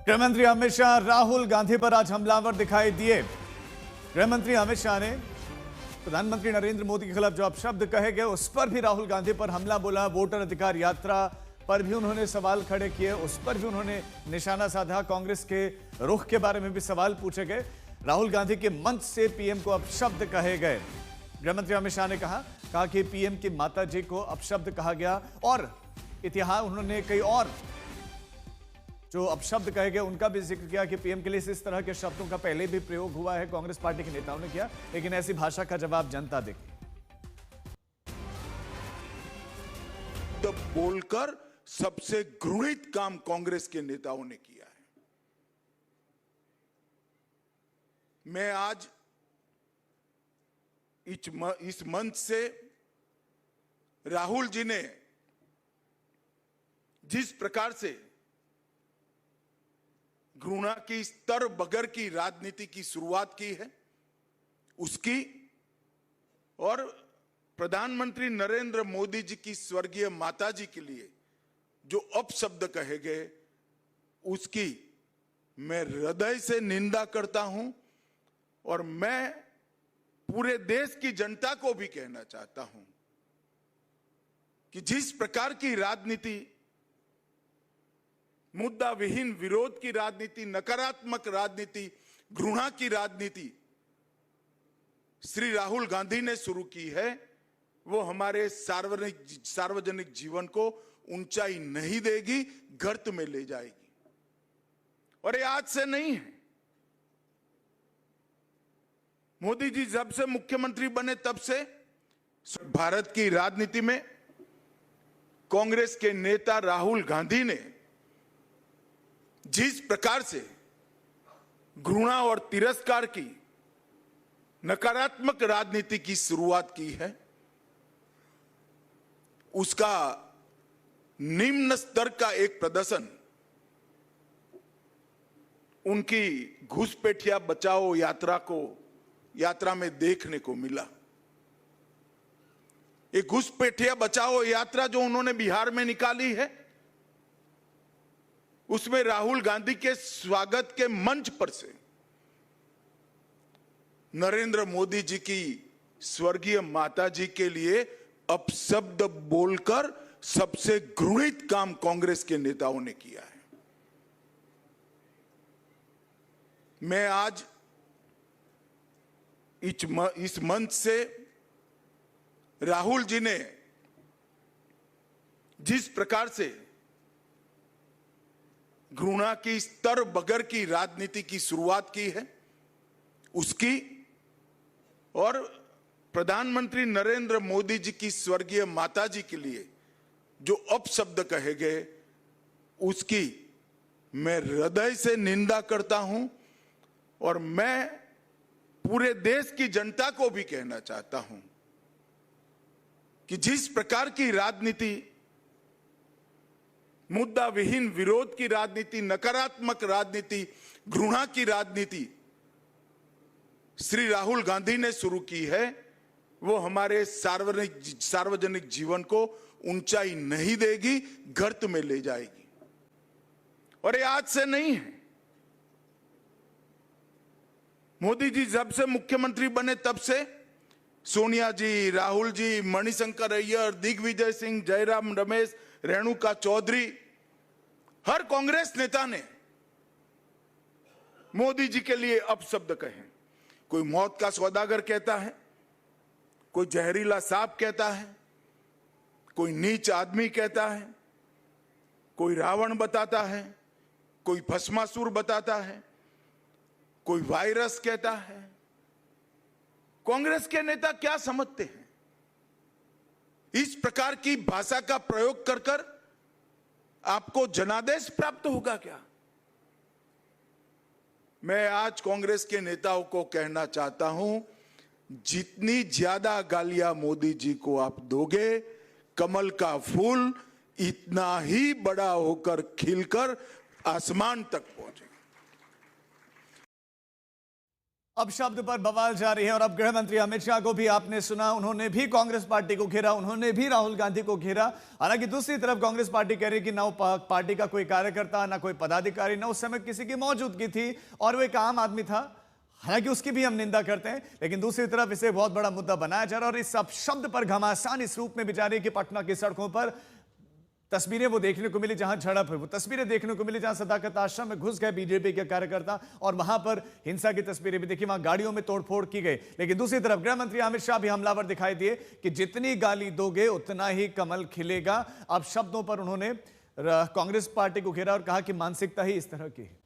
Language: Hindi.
गृहमंत्री अमित शाह राहुल गांधी पर आज हमलावर दिखाई दिए। गृहमंत्री अमित शाह ने प्रधानमंत्री नरेंद्र मोदी के खिलाफ जो अपशब्द कहे गए उस पर भी राहुल गांधी पर हमला बोला। वोटर अधिकार यात्रा पर भी उन्होंने सवाल खड़े किए, उस पर भी उन्होंने निशाना साधा। कांग्रेस के रुख के बारे में भी सवाल पूछे गए। राहुल गांधी के मंच से पीएम को अपशब्द कहे गए। गृहमंत्री अमित शाह ने कहा कि पीएम की माता जी को अपशब्द कहा गया और इतिहास उन्होंने कई और जो अपशब्द कहे गए उनका भी जिक्र किया कि पीएम के लिए इस तरह के शब्दों का पहले भी प्रयोग हुआ है, कांग्रेस पार्टी के नेताओं ने किया, लेकिन ऐसी भाषा का जवाब जनता देगी। बोलकर सबसे घृणित काम कांग्रेस के नेताओं ने किया है। मैं आज इस मंच से राहुल जी ने जिस प्रकार से घृणा की स्तर बगैर की राजनीति की शुरुआत की है उसकी, और प्रधानमंत्री नरेंद्र मोदी जी की स्वर्गीय माता जी के लिए जो अपशब्द कहे गए उसकी मैं हृदय से निंदा करता हूं। और मैं पूरे देश की जनता को भी कहना चाहता हूं कि जिस प्रकार की राजनीति, मुद्दा विहीन विरोध की राजनीति, नकारात्मक राजनीति, घृणा की राजनीति श्री राहुल गांधी ने शुरू की है, वो हमारे सार्वजनिक जीवन को ऊंचाई नहीं देगी, गर्त में ले जाएगी। और ये आज से नहीं है। मोदी जी जब से मुख्यमंत्री बने तब से भारत की राजनीति में कांग्रेस के नेता राहुल गांधी ने जिस प्रकार से घृणा और तिरस्कार की नकारात्मक राजनीति की शुरुआत की है उसका निम्न स्तर का एक प्रदर्शन उनकी घुसपैठिया बचाओ यात्रा में देखने को मिला। एक घुसपैठिया बचाओ यात्रा जो उन्होंने बिहार में निकाली है उसमें राहुल गांधी के स्वागत के मंच पर से नरेंद्र मोदी जी की स्वर्गीय माता जी के लिए अपशब्द बोलकर सबसे घृणित काम कांग्रेस के नेताओं ने किया है। मैं आज इस मंच से राहुल जी ने जिस प्रकार से घृणा की स्तर बगैर की राजनीति की शुरुआत की है उसकी, और प्रधानमंत्री नरेंद्र मोदी जी की स्वर्गीय माता जी के लिए जो अपशब्द कहे गए उसकी मैं हृदय से निंदा करता हूं। और मैं पूरे देश की जनता को भी कहना चाहता हूं कि जिस प्रकार की राजनीति, मुद्दा विहीन विरोध की राजनीति, नकारात्मक राजनीति, घृणा की राजनीति श्री राहुल गांधी ने शुरू की है, वो हमारे सार्वजनिक जीवन को ऊंचाई नहीं देगी, गर्त में ले जाएगी। और ये आज से नहीं है। मोदी जी जब से मुख्यमंत्री बने तब से सोनिया जी, राहुल जी, मणिशंकर अय्यर, दिग्विजय सिंह, जयराम रमेश, रेणुका चौधरी, हर कांग्रेस नेता ने मोदी जी के लिए अपशब्द कहे। कोई मौत का सौदागर कहता है, कोई जहरीला सांप कहता है, कोई नीच आदमी कहता है, कोई रावण बताता है, कोई भस्मासुर बताता है, कोई वायरस कहता है। कांग्रेस के नेता क्या समझते हैं? इस प्रकार की भाषा का प्रयोग कर कर आपको जनादेश प्राप्त होगा क्या? मैं आज कांग्रेस के नेताओं को कहना चाहता हूं, जितनी ज्यादा गालियां मोदी जी को आप दोगे, कमल का फूल इतना ही बड़ा होकर खिलकर आसमान तक पहुंचेगा। अब शब्द पर बवाल जारी है और अब गृह मंत्री अमित शाह को भी आपने सुना, उन्होंने भी कांग्रेस पार्टी को घेरा, उन्होंने भी राहुल गांधी को घेरा। हालांकि दूसरी तरफ कांग्रेस पार्टी कह रही कि ना पार्टी का कोई कार्यकर्ता, ना कोई पदाधिकारी, ना उस समय किसी की मौजूदगी थी और वो एक आम आदमी था। हालांकि उसकी भी हम निंदा करते हैं, लेकिन दूसरी तरफ इसे बहुत बड़ा मुद्दा बनाया जा रहा है और इस सब शब्द पर घमासान इस रूप में भी जारी है कि पटना की सड़कों पर तस्वीरें वो देखने को मिली जहां झड़प है, वो तस्वीरें देखने को मिली जहां सदाकत आश्रम में घुस गए बीजेपी के कार्यकर्ता और वहां पर हिंसा की तस्वीरें भी देखी, वहां गाड़ियों में तोड़फोड़ की गई। लेकिन दूसरी तरफ गृह मंत्री अमित शाह भी हमलावर दिखाई दिए कि जितनी गाली दोगे उतना ही कमल खिलेगा। अब शब्दों पर उन्होंने कांग्रेस पार्टी को घेरा और कहा कि मानसिकता ही इस तरह की है।